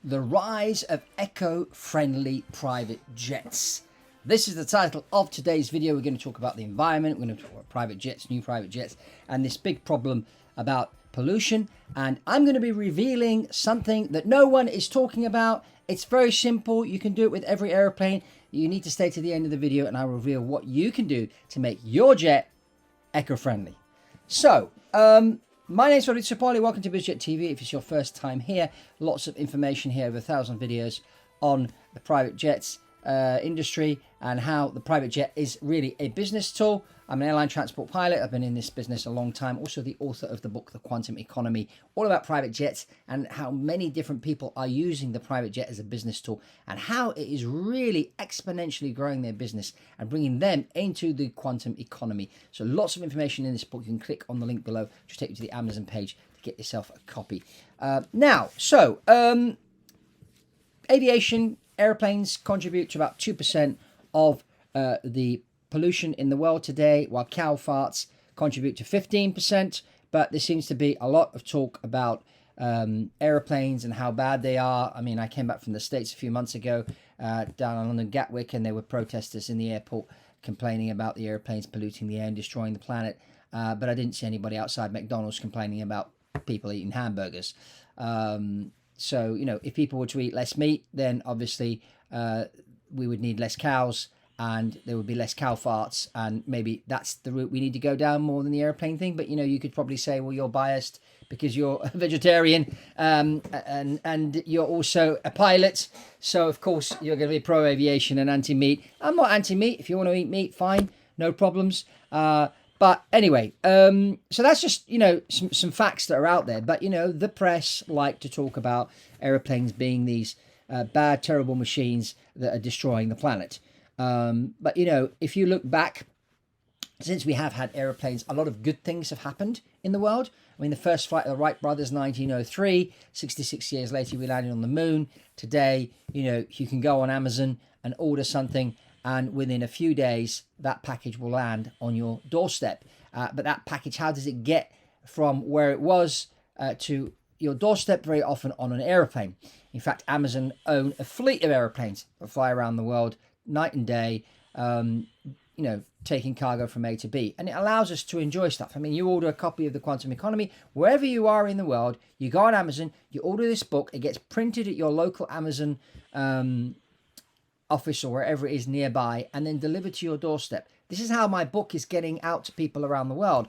The Rise of Eco-Friendly Private Jets. This is the title of today's video. We're going to talk about the environment, we're going to talk about private jets, new private jets, and this big problem about pollution. And I'm going to be revealing something that no one is talking about. It's very simple. You can do it with every airplane. You need to stay to the end of the video and I'll reveal what you can do to make your jet eco-friendly. So, my name is Fabrizio. Welcome to BizJet TV. If it's your first time here, lots of information here, over 1,000 videos on the private jets industry and how the private jet is really a business tool. I'm an airline transport pilot. I've been in this business a long time. Also the author of the book, The Quantum Economy, all about private jets and how many different people are using the private jet as a business tool and how it is really exponentially growing their business and bringing them into the quantum economy. So lots of information in this book. You can click on the link below, just take you to the Amazon page to get yourself a copy. Aviation, airplanes contribute to about 2% of the pollution in the world today, while cow farts contribute to 15%. But there seems to be a lot of talk about airplanes and how bad they are. I mean, I came back from the States a few months ago down on London Gatwick, and there were protesters in the airport complaining about the airplanes polluting the air and destroying the planet. But I didn't see anybody outside McDonald's complaining about people eating hamburgers. So, you know, if people were to eat less meat, then obviously we would need less cows and there would be less cow farts. And maybe that's the route we need to go down more than the airplane thing. But, you know, you could probably say, well, you're biased because you're a vegetarian and you're also a pilot. So, of course, you're going to be pro-aviation and anti-meat. I'm not anti-meat. If you want to eat meat, fine. No problems. But anyway, so that's just, you know, some facts that are out there. But, you know, the press like to talk about airplanes being these bad, terrible machines that are destroying the planet. But, you know, if you look back, since we have had airplanes, a lot of good things have happened in the world. I mean, the first flight of the Wright brothers, 1903, 66 years later, we landed on the moon. Today, you know, you can go on Amazon and order something, and within a few days, that package will land on your doorstep. But that package, how does it get from where it was to your doorstep? Very often on an airplane. In fact, Amazon own a fleet of airplanes that fly around the world night and day, you know, taking cargo from A to B. And it allows us to enjoy stuff. I mean, you order a copy of The Quantum Economy, wherever you are in the world, you go on Amazon, you order this book, it gets printed at your local Amazon office or wherever it is nearby, and then delivered to your doorstep. This is how my book is getting out to people around the world.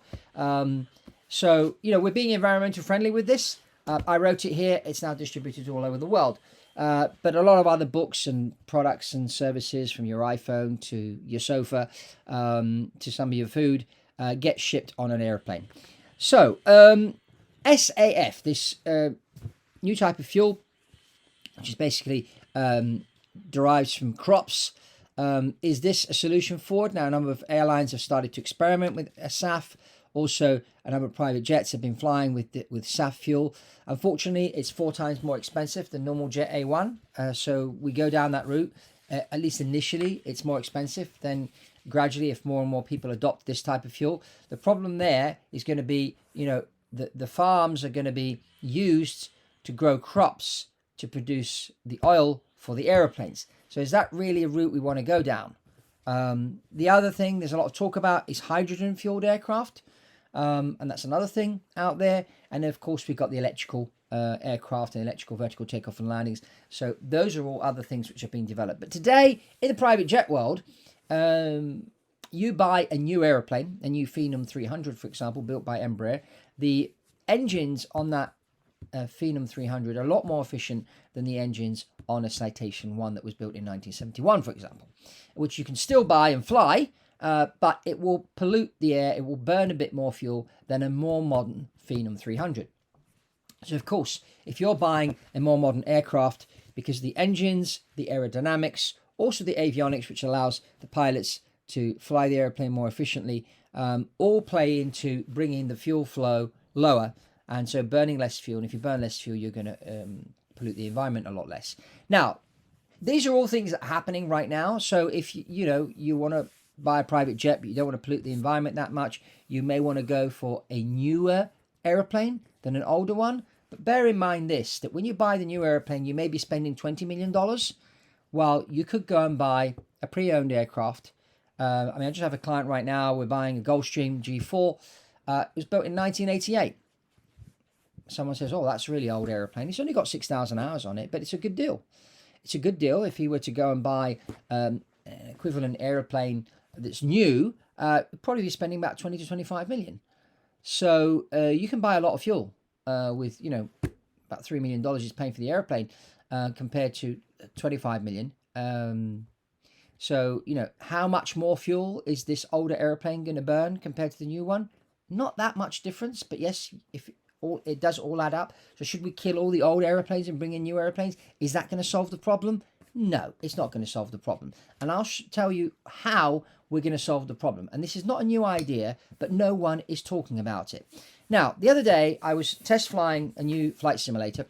So, you know, we're being environmental friendly with this. I wrote it here. It's now distributed all over the world. But a lot of other books and products and services, from your iPhone to your sofa to some of your food, get shipped on an airplane. So, SAF, this new type of fuel, which is basically derives from crops. Is this a solution for it? Now, a number of airlines have started to experiment with SAF. Also, a number of private jets have been flying with SAF fuel. Unfortunately, it's 4 times more expensive than normal Jet A1. So we go down that route. At least initially, it's more expensive. Then gradually, if more and more people adopt this type of fuel, the problem there is going to be, you know, the farms are going to be used to grow crops to produce the oil for the aeroplanes. So is that really a route we want to go down? The other thing there's a lot of talk about is hydrogen fueled aircraft. And that's another thing out there. And of course, we've got the electrical aircraft and electrical vertical takeoff and landings. So those are all other things which are being developed. But today, in the private jet world, you buy a new airplane, a new Phenom 300, for example, built by Embraer. The engines on that Phenom 300 are a lot more efficient than the engines on a Citation 1 that was built in 1971, for example, which you can still buy and fly, but it will pollute the air. It will burn a bit more fuel than a more modern Phenom 300. So, of course, if you're buying a more modern aircraft, because the engines, the aerodynamics, also the avionics, which allows the pilots to fly the airplane more efficiently, all play into bringing the fuel flow lower. And so burning less fuel, and if you burn less fuel, you're going to pollute the environment a lot less. Now, these are all things that are happening right now. So if you want to buy a private jet, but you don't want to pollute the environment that much, you may want to go for a newer airplane than an older one. But bear in mind this, that when you buy the new airplane, you may be spending $20 million, while you could go and buy a pre-owned aircraft. I mean, I just have a client right now. We're buying a Gulfstream G4. It was built in 1988. Someone says, oh, that's a really old airplane. It's only got 6,000 hours on it, but it's a good deal. It's a good deal if he were to go and buy an equivalent airplane that's new. Probably be spending about 20 to 25 million. So you can buy a lot of fuel with, you know, about $3 million is paying for the airplane compared to 25 million. So, you know, how much more fuel is this older airplane going to burn compared to the new one? Not that much difference, but yes, if it does all add up. So should we kill all the old airplanes and bring in new airplanes? Is that going to solve the problem? No, it's not going to solve the problem. And I'll tell you how we're going to solve the problem. And this is not a new idea, but no one is talking about it. Now, the other day, I was test flying a new flight simulator,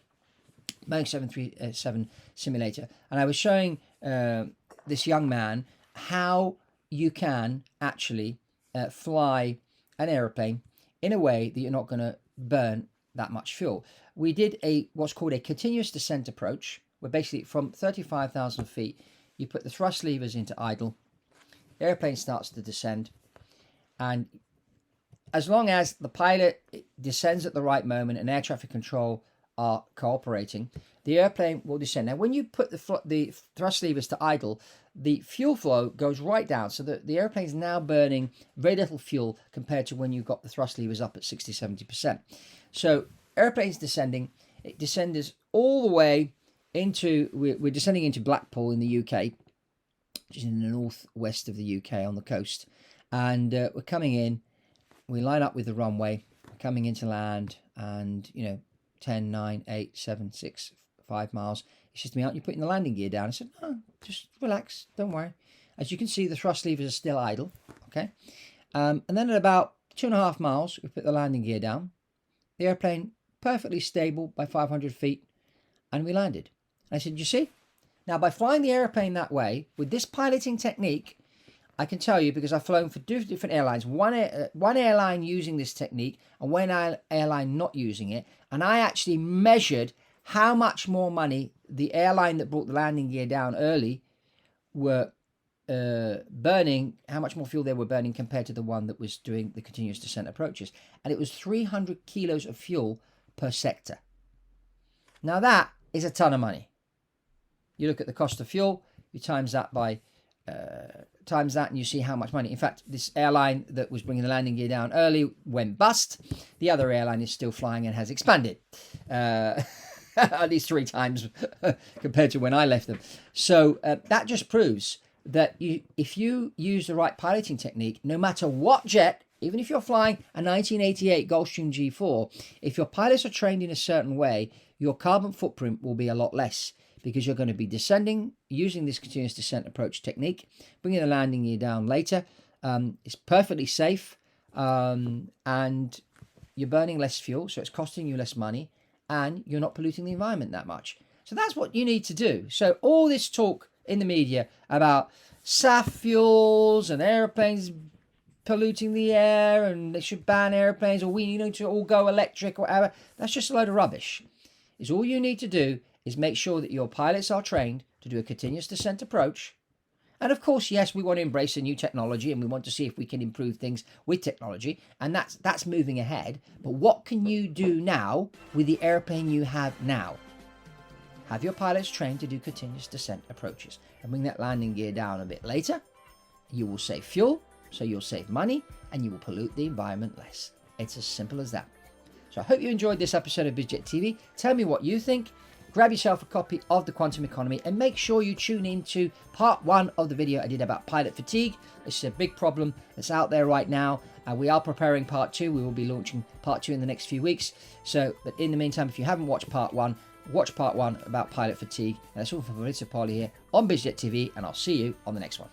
Boeing 737 simulator, and I was showing this young man how you can actually fly an airplane in a way that you're not going to burn that much fuel. We did what's called a continuous descent approach, where basically from 35,000 feet, you put the thrust levers into idle, the airplane starts to descend, and as long as the pilot descends at the right moment and air traffic control are cooperating, the airplane will descend. Now, when you put the thrust levers to idle, the fuel flow goes right down, so that the airplane is now burning very little fuel compared to when you got the thrust levers up at 60-70%. So airplane's descending, it descends all the way into, we're descending into Blackpool in the UK, which is in the northwest of the UK on the coast, and we're coming in, we line up with the runway, coming into land, and, you know, 10, 9, 8, 7, 6, 5 miles. It's just me out. You're putting the landing gear down. I said, no, just relax. Don't worry. As you can see, the thrust levers are still idle. Okay. And then at about 2.5 miles, we put the landing gear down. The airplane perfectly stable by 500 feet. And we landed. And I said, you see? Now, by flying the airplane that way, with this piloting technique, I can tell you, because I've flown for different airlines, one airline using this technique and one airline not using it. And I actually measured how much more money the airline that brought the landing gear down early were burning, how much more fuel they were burning compared to the one that was doing the continuous descent approaches. And it was 300 kilos of fuel per sector. Now that is a ton of money. You look at the cost of fuel, you times that by times that, and you see how much money. In fact, this airline that was bringing the landing gear down early went bust. The other airline is still flying and has expanded at least 3 times compared to when I left them. So that just proves that if you use the right piloting technique, no matter what jet, even if you're flying a 1988 Gulfstream G4, if your pilots are trained in a certain way, your carbon footprint will be a lot less, because you're going to be descending using this continuous descent approach technique, bringing the landing gear down later. It's perfectly safe, and you're burning less fuel, so it's costing you less money, and you're not polluting the environment that much. So that's what you need to do. So all this talk in the media about SAF fuels and airplanes polluting the air and they should ban airplanes, or we need to all go electric or whatever, that's just a load of rubbish. Is all you need to do is make sure that your pilots are trained to do a continuous descent approach. And of course, yes, we want to embrace a new technology and we want to see if we can improve things with technology, and that's moving ahead. But what can you do now with the airplane you have now? Have your pilots trained to do continuous descent approaches and bring that landing gear down a bit later. You will save fuel, so you'll save money, and you will pollute the environment less. It's as simple as that. So I hope you enjoyed this episode of BizJet TV. Tell me what you think. Grab yourself a copy of The Quantum Economy and make sure you tune in to part 1 of the video I did about pilot fatigue. This is a big problem that's out there right now. We are preparing part 2. We will be launching part 2 in the next few weeks. So, but in the meantime, if you haven't watched part 1, watch part 1 about pilot fatigue. And that's all from Fabrizio here on BizJet TV, and I'll see you on the next one.